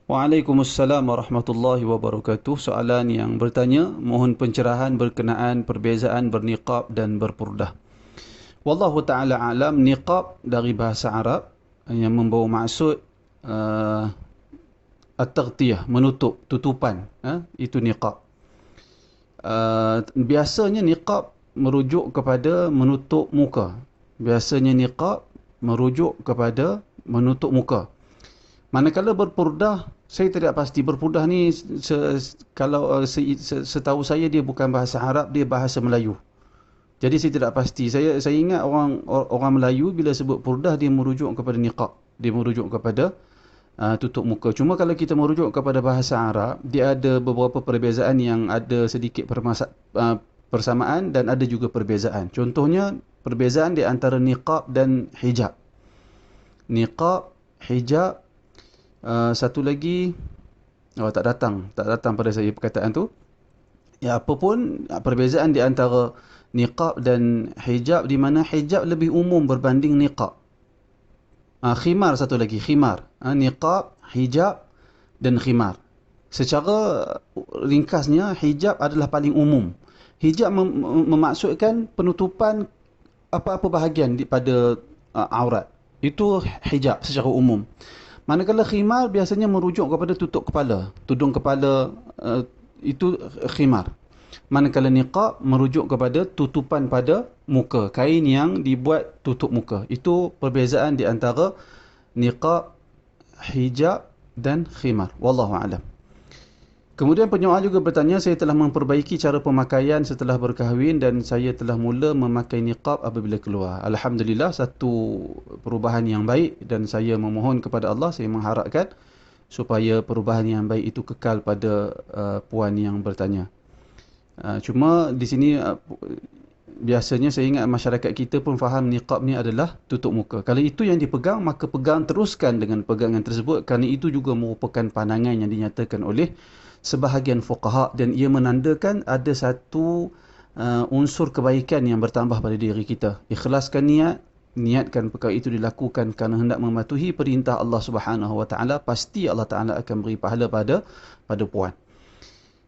Waalaikumsalam warahmatullahi wabarakatuh. Soalan yang bertanya, mohon pencerahan berkenaan perbezaan berniqab dan berpurdah. Wallahu ta'ala alam, niqab dari bahasa Arab yang membawa maksud uh, at-taghtiyah, menutup, tutupan. Itu niqab. Biasanya niqab merujuk kepada menutup muka. Biasanya niqab merujuk kepada menutup muka. Manakala berpurdah, saya tidak pasti. Berpurdah ni kalau setahu saya dia bukan bahasa Arab, dia bahasa Melayu. Jadi saya tidak pasti. Saya ingat orang Melayu bila sebut purdah dia merujuk kepada niqab. Dia merujuk kepada tutup muka. Cuma kalau kita merujuk kepada bahasa Arab, dia ada beberapa perbezaan yang ada sedikit persamaan dan ada juga perbezaan. Contohnya perbezaan di antara niqab dan hijab. Niqab, hijab. Satu lagi, tak datang pada saya perkataan tu. Ya, apa pun perbezaan di antara niqab dan hijab, di mana hijab lebih umum berbanding niqab. Khimar satu lagi, khimar. Niqab, hijab dan khimar. Secara ringkasnya, hijab adalah paling umum. Hijab memaksudkan penutupan apa-apa bahagian pada aurat. Itu hijab secara umum. Manakala khimar biasanya merujuk kepada tutup kepala, tudung kepala, itu khimar. Manakala niqab merujuk kepada tutupan pada muka, kain yang dibuat tutup muka. Itu perbezaan di antara niqab, hijab dan khimar. Wallahu a'lam. Kemudian penyoal juga bertanya, saya telah memperbaiki cara pemakaian setelah berkahwin dan saya telah mula memakai niqab apabila keluar. Alhamdulillah, satu perubahan yang baik dan saya memohon kepada Allah, saya mengharapkan supaya perubahan yang baik itu kekal pada puan yang bertanya. Cuma di sini biasanya saya ingat masyarakat kita pun faham niqab ni adalah tutup muka. Kalau itu yang dipegang, maka pegang teruskan dengan pegangan tersebut, kerana itu juga merupakan pandangan yang dinyatakan oleh sebahagian fuqaha dan ia menandakan ada satu unsur kebaikan yang bertambah pada diri kita. Ikhlaskan niat, niatkan perkara itu dilakukan kerana hendak mematuhi perintah Allah Subhanahu Wa Taala, pasti Allah Taala akan beri pahala pada puan.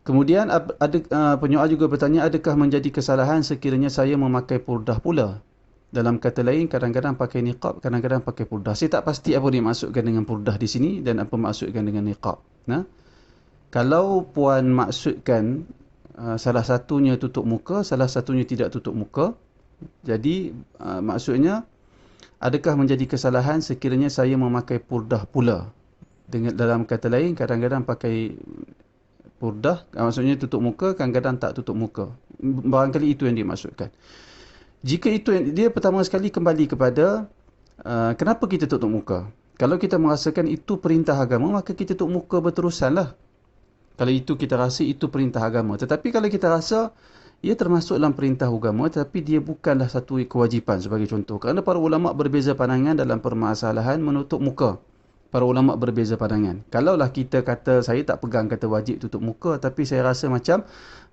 Kemudian ada penyoal juga bertanya, adakah menjadi kesalahan sekiranya saya memakai purdah pula? Dalam kata lain, kadang-kadang pakai niqab, kadang-kadang pakai purdah. Saya tak pasti apa dimaksudkan dengan purdah di sini dan apa maksudkan dengan niqab. Kalau puan maksudkan salah satunya tutup muka, salah satunya tidak tutup muka, jadi maksudnya, adakah menjadi kesalahan sekiranya saya memakai purdah pula? Dalam kata lain, kadang-kadang pakai purdah, maksudnya tutup muka, kadang-kadang tak tutup muka. Barangkali itu yang dimaksudkan. Jika itu, dia pertama sekali kembali kepada kenapa kita tutup muka. Kalau kita merasakan itu perintah agama, maka kita tutup muka berterusanlah. Kalau itu kita rasa itu perintah agama. Tetapi kalau kita rasa ia termasuk dalam perintah agama, tetapi dia bukanlah satu kewajipan sebagai contoh. Kerana para ulama' berbeza pandangan dalam permasalahan menutup muka. Para ulama' berbeza pandangan. Kalaulah kita kata, saya tak pegang kata wajib tutup muka, tapi saya rasa macam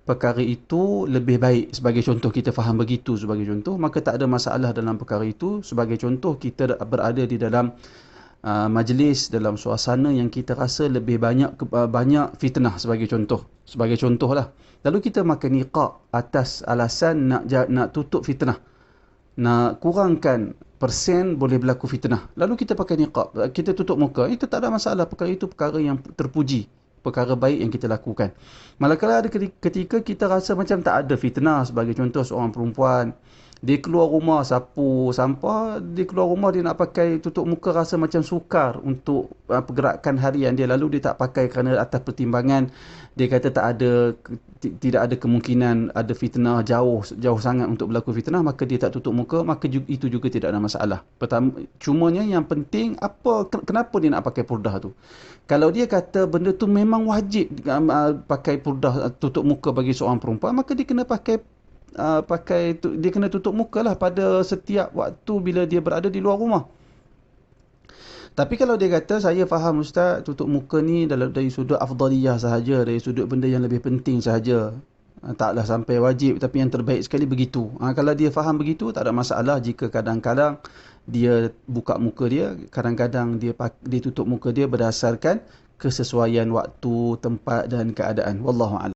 perkara itu lebih baik. Sebagai contoh, kita faham begitu sebagai contoh, maka tak ada masalah dalam perkara itu. Sebagai contoh, kita berada di dalam majlis, dalam suasana yang kita rasa lebih banyak fitnah sebagai contoh lah. Lalu kita makan niqab atas alasan nak tutup fitnah, nak kurangkan persen boleh berlaku fitnah, lalu kita pakai niqab, kita tutup muka, itu tak ada masalah. Perkara itu perkara yang terpuji, perkara baik yang kita lakukan. Malakala ada ketika kita rasa macam tak ada fitnah, sebagai contoh seorang perempuan, dia keluar rumah sapu sampah, dia keluar rumah dia nak pakai tutup muka, rasa macam sukar untuk pergerakan harian dia, lalu dia tak pakai kerana atas pertimbangan dia kata tidak ada kemungkinan ada fitnah, jauh sangat untuk berlaku fitnah, maka dia tak tutup muka, maka itu juga tidak ada masalah. Cumanya yang penting kenapa dia nak pakai purdah tu. Kalau dia kata benda tu memang wajib pakai purdah, tutup muka bagi seorang perempuan, maka dia kena dia kena tutup muka lah pada setiap waktu bila dia berada di luar rumah. Tapi kalau dia kata, saya faham Ustaz, tutup muka ni dari sudut afdaliyah sahaja, dari sudut benda yang lebih penting sahaja, taklah sampai wajib, tapi yang terbaik sekali begitu. Kalau dia faham begitu, tak ada masalah jika kadang-kadang dia buka muka dia, kadang-kadang dia tutup muka dia berdasarkan kesesuaian waktu, tempat dan keadaan. Wallahu a'lam.